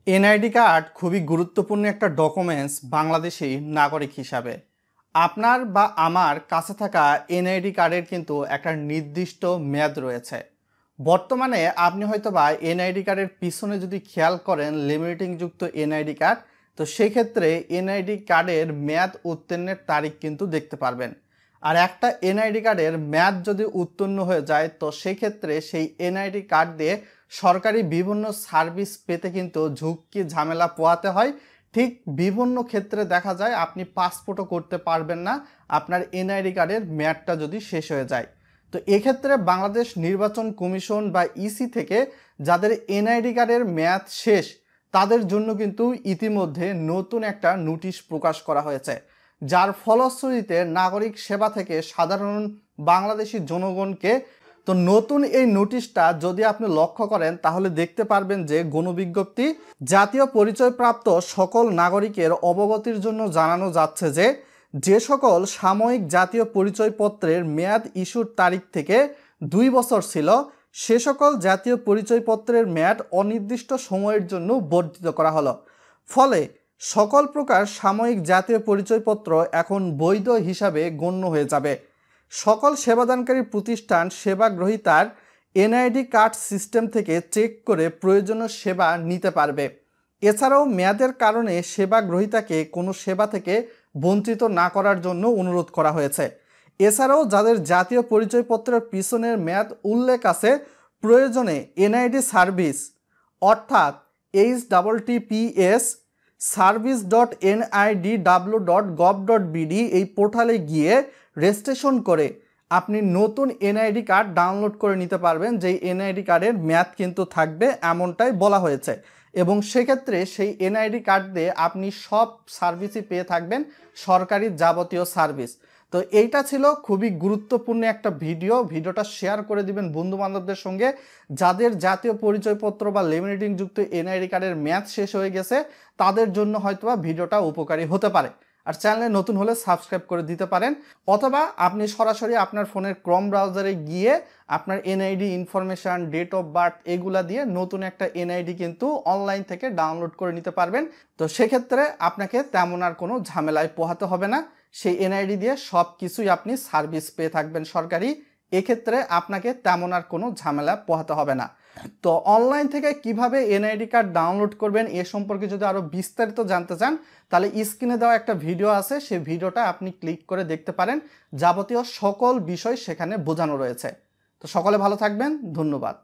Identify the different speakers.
Speaker 1: NID card খুবই গুরুত্বপূর্ণ একটা ডকুমেন্টস বাংলাদেশি নাগরিক হিসাবে। আপনার বা আমার কাছে থাকা এনআইডি কার্ডের কিন্তু একটা নির্দিষ্ট মেয়াদ রয়েছে। বর্তমানে আপনি হয়তো বা এনআইডি কার্ডের পিছনে যদি খেয়াল করেন লিমিটিং যুক্ত এনআইডি কার্ড, তো সেক্ষেত্রে এনআইডি কার্ডের মেয়াদ উত্তীর্ণের তারিখ কিন্তু দেখতে পারবেন। আর একটা এনআইডি কার্ডের মেয়াদ যদি উত্তীর্ণ হয়ে যায়, তো সেক্ষেত্রে সেই এনআইডি কার্ড দিয়ে সরকারি বিভিন্ন সার্ভিস পেতে কিন্তু ঝুঁকি ঝামেলা পোহাতে হয়। ঠিক বিভিন্ন ক্ষেত্রে দেখা যায় আপনি পাসপোর্টও করতে পারবেন না আপনার এনআইডি কার্ডের মেয়াদটা যদি শেষ হয়ে যায়। তো এক্ষেত্রে বাংলাদেশ নির্বাচন কমিশন বা ইসি থেকে যাদের এনআইডি কার্ডের মেয়াদ শেষ তাদের জন্য কিন্তু ইতিমধ্যে নতুন একটা নোটিশ প্রকাশ করা হয়েছে, যার ফলশ্রুতিতে নাগরিক সেবা থেকে সাধারণ বাংলাদেশি জনগণকে তো নতুন এই নোটিশটা যদি আপনি লক্ষ্য করেন তাহলে দেখতে পারবেন যে গণবিজ্ঞপ্তি জাতীয় পরিচয়প্রাপ্ত সকল নাগরিকের অবগতির জন্য জানানো যাচ্ছে যে যে সকল সাময়িক জাতীয় পরিচয়পত্রের মেয়াদ ইস্যুর তারিখ থেকে 2 বছর ছিল সে সকল জাতীয় পরিচয়পত্রের মেয়াদ অনির্দিষ্ট সময়ের জন্য বর্ধিত করা হলো। ফলে সকল প্রকার সাময়িক জাতীয় পরিচয়পত্র এখন বৈধ হিসাবে গণ্য হয়ে যাবে। সকল সেবাদানকারী প্রতিষ্ঠান সেবা গ্রহীতার এনআইডি কার্ড সিস্টেম থেকে চেক করে প্রয়োজনীয় সেবা নিতে পারবে। এছাড়াও মেয়াদের কারণে সেবা গ্রহীতাকে কোনো সেবা থেকে বঞ্চিত না করার জন্য অনুরোধ করা হয়েছে। এছাড়াও যাদের জাতীয় পরিচয়পত্রের পিছনের মেয়াদ উল্লেখ আছে প্রয়োজনে এনআইডি সার্ভিস অর্থাৎ HTTPS service.nidw.gov.bd এই পোর্টালে গিয়ে রেজিস্ট্রেশন করে আপনি নতুন এনআইডি কার্ড ডাউনলোড করে নিতে পারবেন, যেই এনআইডি কার্ডের মেয়াদ কিন্তু থাকবে এমনটাই বলা হয়েছে। এবং সেক্ষেত্রে সেই এনআইডি কার্ড দিয়ে আপনি সব সার্ভিসই পেয়ে থাকবেন, সরকারি যাবতীয় সার্ভিস। তো এইটা ছিল খুবই গুরুত্বপূর্ণ একটা ভিডিওটা শেয়ার করে দিবেন বন্ধু বান্ধবদের সঙ্গে যাদের জাতীয় পরিচয়পত্র বা লেমিনেটিং যুক্ত এনআইডি কার্ডের মেয়াদ শেষ হয়ে গেছে, তাদের জন্য হয়তোবা ভিডিওটা উপকারী হতে পারে। আর চ্যানেলে নতুন হলে সাবস্ক্রাইব করে দিতে পারেন, অথবা আপনি সরাসরি আপনার ফোনের ক্রোম ব্রাউজারে গিয়ে আপনার NID information, date of birth এগুলা দিয়ে নতুন একটা এনআইডি কিন্তু অনলাইন থেকে ডাউনলোড করে নিতে পারবেন। তো সেক্ষেত্রে আপনাকে তেমন আর কোনো ঝামেলায় পোহাতে হবে না, সেই এনআইডি দিয়ে সব কিছুই আপনি সার্ভিস পেয়ে থাকবেন সরকারি। এক্ষেত্রে আপনাকে তেমন আর কোনো ঝামেলা পোহাতে হবে না। তো অনলাইন থেকে কিভাবে এনআইডি কার্ড ডাউনলোড করবেন এ সম্পর্কে যদি আরও বিস্তারিত জানতে চান তাহলে স্ক্রিনে দেওয়া একটা ভিডিও আছে, সেই ভিডিওটা আপনি ক্লিক করে দেখতে পারেন। যাবতীয় সকল বিষয় সেখানে বোঝানো রয়েছে। তো সকলে ভালো থাকবেন, ধন্যবাদ।